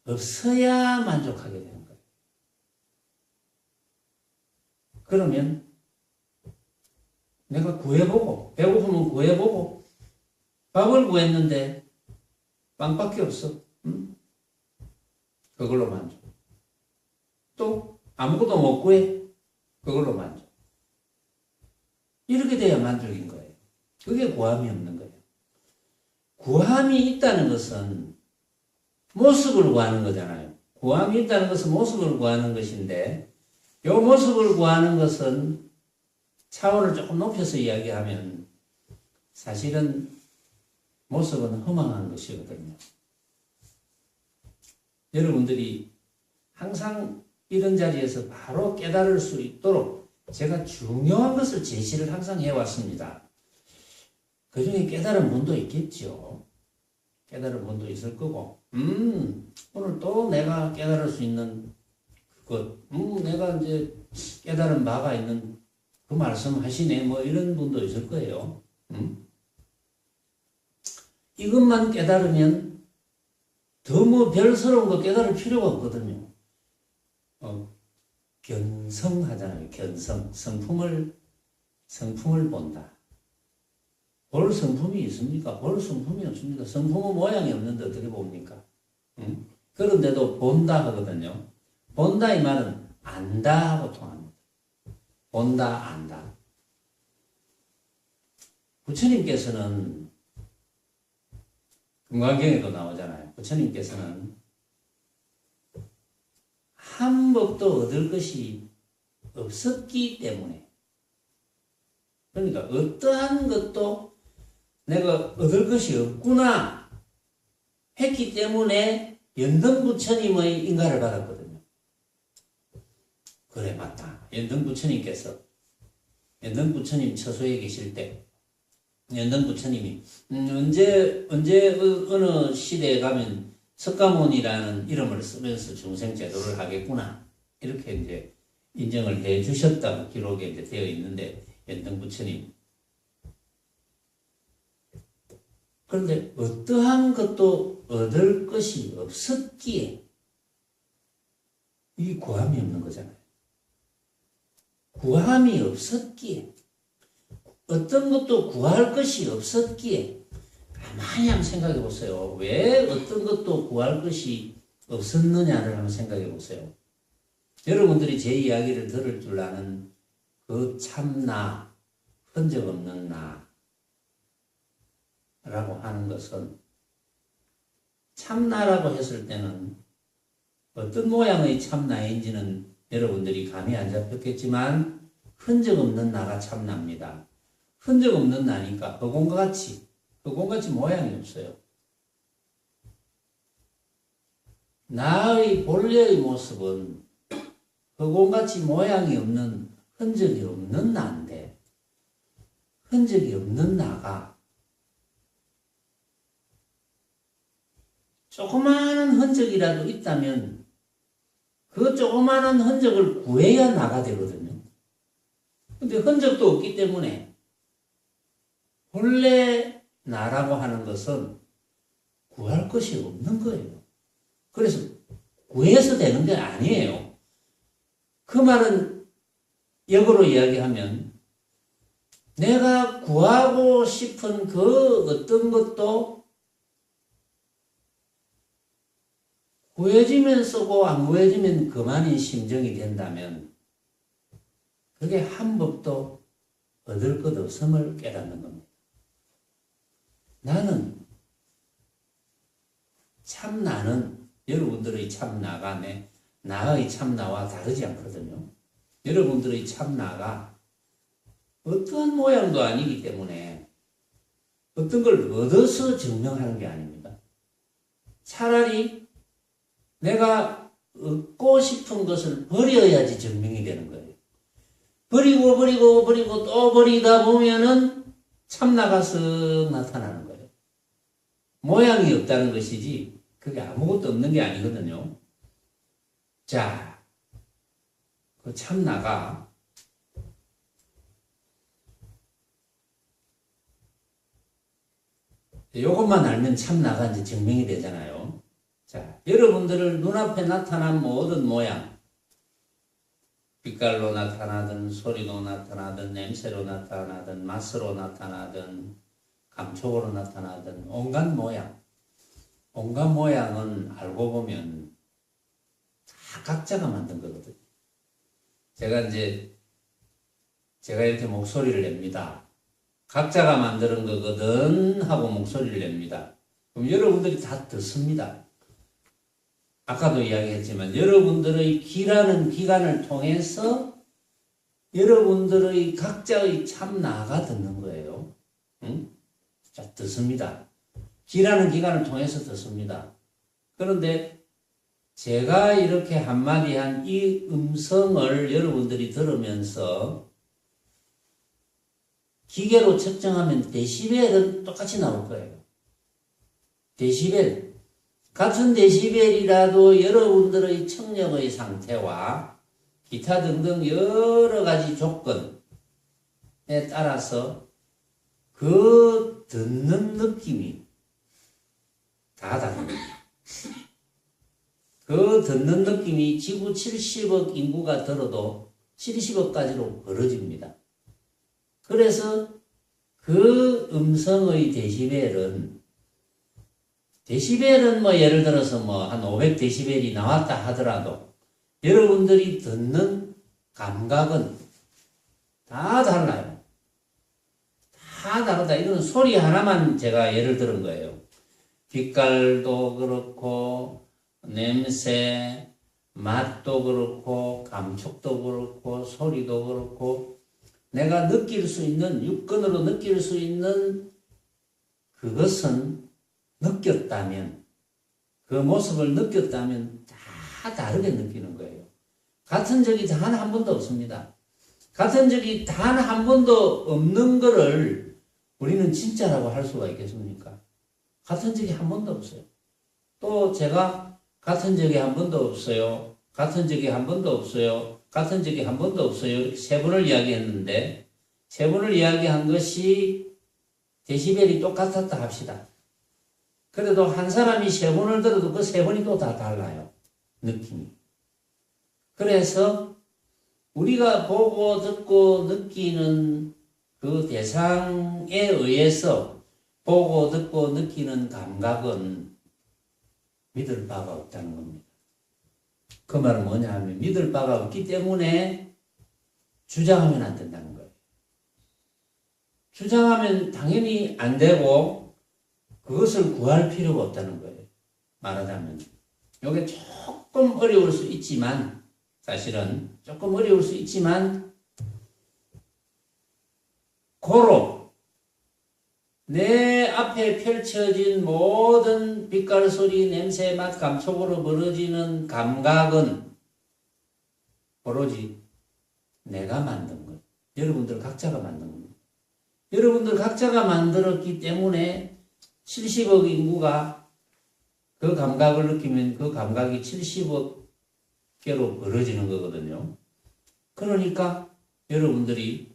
없어야 만족하게 되는 거예요. 그러면 내가 구해보고 배고프면 구해보고 밥을 구했는데 빵밖에 없어. 응? 그걸로 만족. 또 아무것도 못 구해. 그걸로 만족. 이렇게 돼야 만족인 거예요. 그게 구함이 없는 거예요. 구함이 있다는 것은 모습을 구하는 거잖아요. 구함이 있다는 것은 모습을 구하는 것인데 이 모습을 구하는 것은 차원을 조금 높여서 이야기하면 사실은 모습은 허망한 것이거든요. 여러분들이 항상 이런 자리에서 바로 깨달을 수 있도록 제가 중요한 것을 제시를 항상 해왔습니다. 그 중에 깨달은 분도 있겠죠. 깨달은 분도 있을 거고, 오늘 또 내가 깨달을 수 있는 것, 내가 이제 깨달은 바가 있는 그 말씀 하시네, 뭐 이런 분도 있을 거예요. 이것만 깨달으면 더 뭐 별스러운 거 깨달을 필요가 없거든요. 견성하잖아요. 견성. 성품을 본다. 볼 성품이 있습니까? 볼 성품이 없습니다. 성품은 모양이 없는데 어떻게 봅니까? 그런데도 본다 하거든요. 본다 이 말은 안다 하고 통합니다. 본다, 안다. 부처님께서는 금강경에도 나오잖아요. 부처님께서는 한 법도 얻을 것이 없었기 때문에 그러니까 어떠한 것도 내가 얻을 것이 없구나 했기 때문에 연등부처님의 인가를 받았거든요. 그래, 맞다. 연등부처님께서 연등부처님 처소에 계실 때 연등부처님이 언제 어느 시대에 가면 석가모니라는 이름을 쓰면서 중생제도를 하겠구나 이렇게 이제 인정을 해 주셨다고 기록에 이제 되어 있는데 연등부처님. 그런데 어떠한 것도 얻을 것이 없었기에 이 구함이 없는 거잖아요. 구함이 없었기에 어떤 것도 구할 것이 없었기에 가만히 한번 생각해 보세요. 왜 어떤 것도 구할 것이 없었느냐를 한번 생각해 보세요. 여러분들이 제 이야기를 들을 줄 아는 그 참나, 흔적 없는 나라고 하는 것은 참나라고 했을 때는 어떤 모양의 참나인지는 여러분들이 감이 안 잡혔겠지만 흔적 없는 나가 참나입니다. 흔적 없는 나니까 허공같이 모양이 없어요. 나의 본래의 모습은 허공같이 모양이 없는 흔적이 없는 나인데 흔적이 없는 나가 조그마한 흔적이라도 있다면 그 조그마한 흔적을 구해야 나가 되거든요. 근데 흔적도 없기 때문에 본래 나라고 하는 것은 구할 것이 없는 거예요. 그래서 구해서 되는 게 아니에요. 그 말은 역으로 이야기하면 내가 구하고 싶은 그 어떤 것도 구해지면 쓰고 안 구해지면 그만인 심정이 된다면 그게 한 법도 얻을 것 없음을 깨닫는 겁니다. 나는 참나는 여러분들의 참나가 나의 참나와 다르지 않거든요. 여러분들의 참나가 어떠한 모양도 아니기 때문에 어떤 걸 얻어서 증명하는 게 아닙니다. 차라리 내가 얻고 싶은 것을 버려야지 증명이 되는 거예요. 버리고 또 버리다 보면은 참나가 쓱 나타나는 거예요. 모양이 없다는 것이지 그게 아무것도 없는 게 아니거든요. 자, 그 참나가 이것만 알면 참나가 이제 증명이 되잖아요. 자, 여러분들을 눈앞에 나타난 모든 모양, 빛깔로 나타나든 소리로 나타나든 냄새로 나타나든 맛으로 나타나든 감촉으로 나타나든 온갖 모양은 알고 보면 다 각자가 만든 거거든요. 제가 이렇게 목소리를 냅니다. 각자가 만드는 거거든 하고 목소리를 냅니다. 그럼 여러분들이 다 듣습니다. 아까도 이야기했지만 여러분들의 귀라는 기관을 통해서 여러분들의 각자의 참나가 듣는 거예요. 응? 자, 듣습니다. 귀라는 기관을 통해서 듣습니다. 그런데 제가 이렇게 한마디 한 이 음성을 여러분들이 들으면서 기계로 측정하면 데시벨은 똑같이 나올 거예요. 데시벨. 같은 데시벨이라도 여러분들의 청력의 상태와 기타 등등 여러 가지 조건에 따라서 그 듣는 느낌이 다 다릅니다. 그 듣는 느낌이 지구 70억 인구가 들어도 70억까지로 벌어집니다. 그래서 그 음성의 데시벨은 뭐 예를 들어서 뭐 한 500데시벨이 나왔다 하더라도 여러분들이 듣는 감각은 다 달라요. 다 다르다. 이건 소리 하나만 제가 예를 들은 거예요. 빛깔도 그렇고 냄새, 맛도 그렇고 감촉도 그렇고 소리도 그렇고 내가 느낄 수 있는, 육건으로 느낄 수 있는 그것은 느꼈다면, 그 모습을 느꼈다면 다 다르게 느끼는 거예요. 같은 적이 단 한 번도 없습니다. 같은 적이 단 한 번도 없는 거를 우리는 진짜라고 할 수가 있겠습니까? 같은 적이 한 번도 없어요. 또 제가 같은 적이 한 번도 없어요. 같은 적이 한 번도 없어요. 같은 적이 한 번도 없어요. 이렇게 세 번을 이야기했는데, 세 번을 이야기한 것이 데시벨이 똑같았다 합시다. 그래도 한 사람이 세 번을 들어도 그 세 번이 또 다 달라요. 느낌이. 그래서 우리가 보고 듣고 느끼는 그 대상에 의해서 보고 듣고 느끼는 감각은 믿을 바가 없다는 겁니다. 그 말은 뭐냐 하면 믿을 바가 없기 때문에 주장하면 안 된다는 거예요. 주장하면 당연히 안 되고 그것을 구할 필요가 없다는 거예요. 말하자면 이게 조금 어려울 수 있지만, 사실은 조금 어려울 수 있지만 고로 내 앞에 펼쳐진 모든 빛깔, 소리, 냄새, 맛, 감촉으로 벌어지는 감각은 오로지 내가 만든 것, 여러분들 각자가 만든 겁니다. 여러분들 각자가 만들었기 때문에 70억 인구가 그 감각을 느끼면 그 감각이 70억 개로 벌어지는 거거든요. 그러니까 여러분들이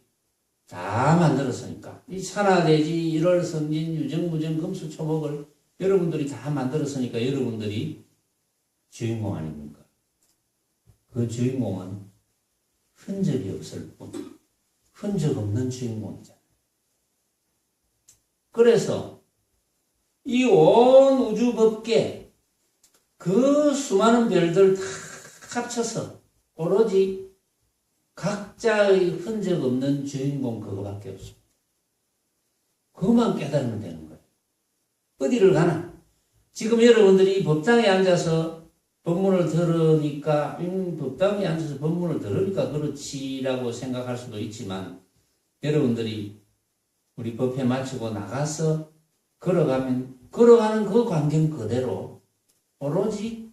다 만들었으니까 이 산화대지, 일월성진, 유정무정, 금수초목을 여러분들이 다 만들었으니까 여러분들이 주인공 아닙니까? 그 주인공은 흔적이 없을 뿐, 흔적 없는 주인공이잖아요. 그래서 이 온 우주 법계 그 수많은 별들 다 합쳐서 오로지 각자의 흔적 없는 주인공 그거밖에 없습니다. 그것만 깨달으면 되는 거예요. 어디를 가나? 지금 여러분들이 법당에 앉아서 법문을 들으니까 법당에 앉아서 법문을 들으니까 그렇지라고 생각할 수도 있지만, 여러분들이 우리 법회 마치고 나가서 걸어가는 그 광경 그대로 오로지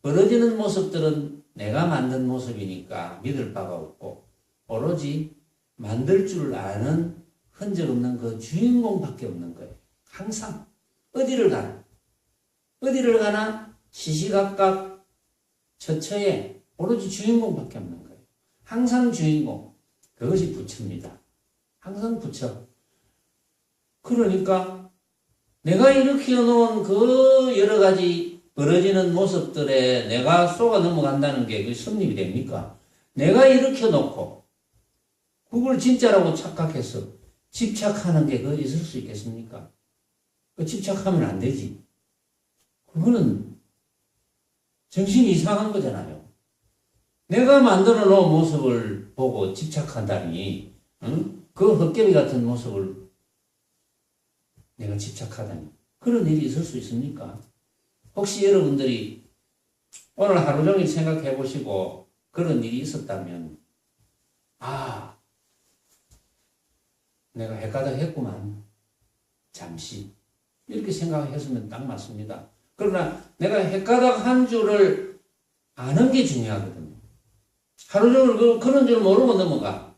벌어지는 모습들은 내가 만든 모습이니까 믿을 바가 없고, 오로지 만들 줄 아는 흔적 없는 그 주인공밖에 없는 거예요. 항상 어디를 가나 시시각각 처처에 오로지 주인공밖에 없는 거예요. 항상 주인공. 그것이 부처입니다. 항상 부처. 그러니까 내가 일으켜 놓은 그 여러 가지 벌어지는 모습들에 내가 쏘가 넘어간다는 게 그 성립이 됩니까? 내가 일으켜 놓고 그걸 진짜라고 착각해서 집착하는 게 그 있을 수 있겠습니까? 그 집착하면 안 되지. 그거는 정신이 이상한 거잖아요. 내가 만들어 놓은 모습을 보고 집착한다니, 응? 그 헛개비 같은 모습을 내가 집착하다니, 그런 일이 있을 수 있습니까? 혹시 여러분들이 오늘 하루 종일 생각해 보시고 그런 일이 있었다면, 아, 내가 헷가닥했구만. 잠시. 이렇게 생각했으면 딱 맞습니다. 그러나 내가 헷가닥한 줄을 아는 게 중요하거든요. 하루 종일 그런 줄 모르고 넘어가.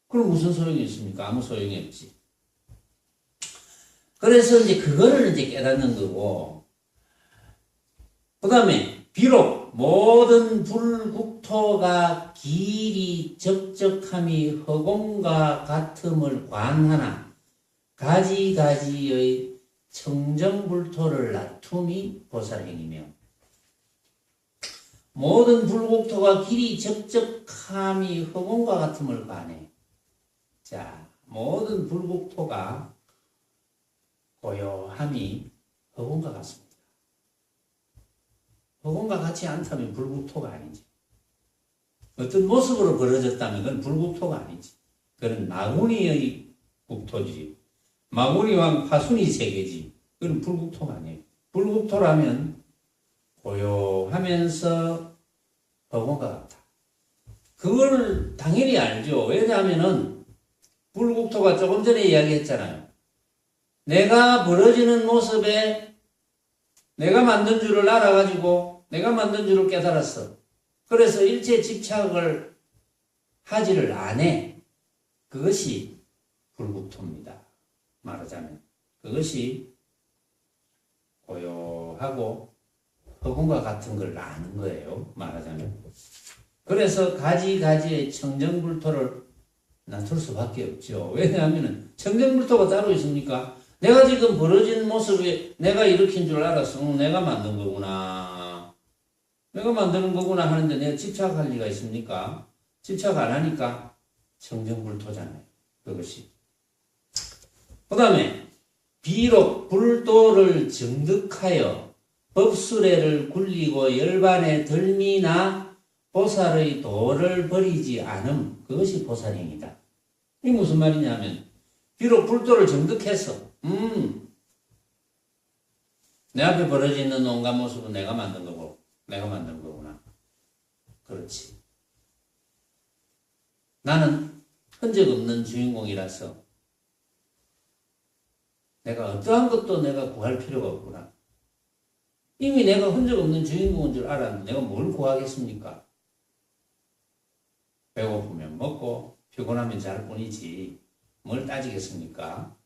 그럼 무슨 소용이 있습니까? 아무 소용이 없지. 그래서 이제 그거를 이제 깨닫는 거고, 그 다음에 비록 모든 불국토가 길이 적적함이 허공과 같음을 관하나 가지가지의 청정불토를 낮춤이 보살행이며, 모든 불국토가 길이 적적함이 허공과 같음을 관해. 자, 모든 불국토가 고요함이 허공과 같습니다. 허공과 같지 않다면 불국토가 아니지. 어떤 모습으로 벌어졌다면 그건 불국토가 아니지. 그건 마구니의 국토지. 마구니왕 파순이 세계지. 그건 불국토가 아니에요. 불국토라면 고요하면서 허공과 같다. 그걸 당연히 알죠. 왜냐하면은 불국토가 조금 전에 이야기했잖아요. 내가 벌어지는 모습에 내가 만든 줄을 알아가지고 내가 만든 줄을 깨달았어. 그래서 일체 집착을 하지를 않아. 그것이 불국토입니다. 말하자면 그것이 고요하고 허공과 같은 걸 아는 거예요. 말하자면. 그래서 가지가지의 청정불토를 낮출 수밖에 없죠. 왜냐하면 청정불토가 따로 있습니까? 내가 지금 벌어진 모습에 내가 일으킨 줄 알았어. 내가 만든 거구나. 내가 만드는 거구나 하는데 내가 집착할 리가 있습니까? 집착 안 하니까 청정불토잖아요. 그것이. 그 다음에 비록 불도를 정득하여 법수레를 굴리고 열반에 덜미나 보살의 도를 버리지 않음. 그것이 보살행이다. 이게 무슨 말이냐면 비록 불도를 정득했어. 내 앞에 벌어지는 온갖 모습은 내가 만든 거고 내가 만든 거구나. 그렇지. 나는 흔적 없는 주인공이라서 내가 어떠한 것도 내가 구할 필요가 없구나. 이미 내가 흔적 없는 주인공인 줄 알았는데 내가 뭘 구하겠습니까? 배고프면 먹고 피곤하면 잘 뿐이지 뭘 따지겠습니까?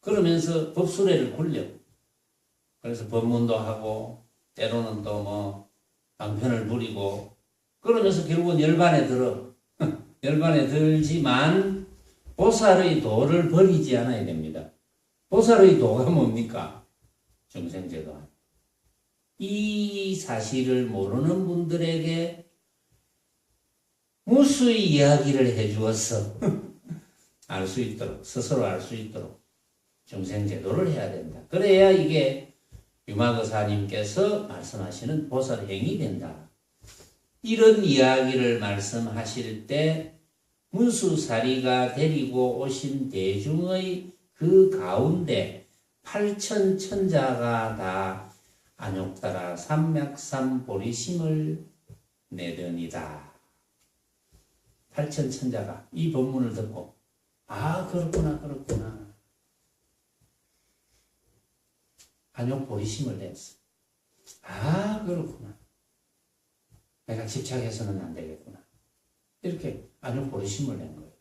그러면서 법수레를 굴려. 그래서 법문도 하고 때로는 또 뭐 방편을 부리고 그러면서 결국은 열반에 들어. 열반에 들지만 보살의 도를 버리지 않아야 됩니다. 보살의 도가 뭡니까? 중생제도. 이 사실을 모르는 분들에게 무수히 이야기를 해주어서 알 수 있도록, 스스로 알 수 있도록 중생제도를 해야 된다. 그래야 이게 유마거사님께서 말씀하시는 보살행이 된다. 이런 이야기를 말씀하실 때 문수사리가 데리고 오신 대중의 그 가운데 8천천자가 다 안욕따라 삼맥삼 보리심을 내더니다. 8천천자가 이 법문을 듣고 아 그렇구나 그렇구나 안욕 보리심을 냈어. 아 그렇구나. 내가 집착해서는 안 되겠구나. 이렇게 안욕 보리심을 낸 거예요.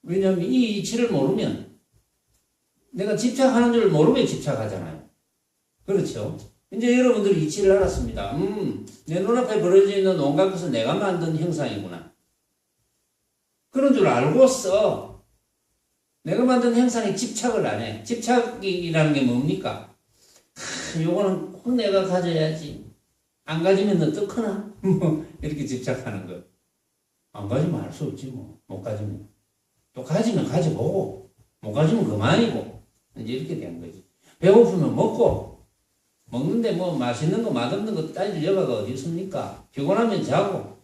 왜냐하면 이 이치를 모르면 내가 집착하는 줄 모르게 집착하잖아요. 그렇죠? 이제 여러분들이 이치를 알았습니다. 내 눈앞에 벌어져 있는 온갖 것은 내가 만든 형상이구나. 그런 줄 알고서 내가 만든 형상에 집착을 안 해. 집착이라는 게 뭡니까? 요거는 꼭 내가 가져야지. 안 가지면 어떡하나? 뭐 이렇게 집착하는 거. 안 가지면 할 수 없지 뭐. 못 가지면. 또 가지면 가져보고 못 가지면 그만이고 이제 이렇게 된 거지. 배고프면 먹고 먹는데 뭐 맛있는 거 맛없는 거 따질 여가가 어디 있습니까? 피곤하면 자고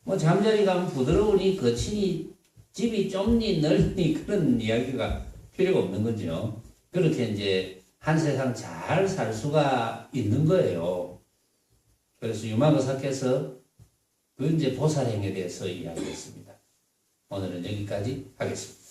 뭐 잠자리 가면 부드러우니 거치니 집이 좁니 넓니 그런 이야기가 필요가 없는 거죠. 그렇게 이제 한 세상 잘 살 수가 있는 거예요. 그래서 유마거사께서 그 이제 보살행에 대해서 이야기했습니다. 오늘은 여기까지 하겠습니다.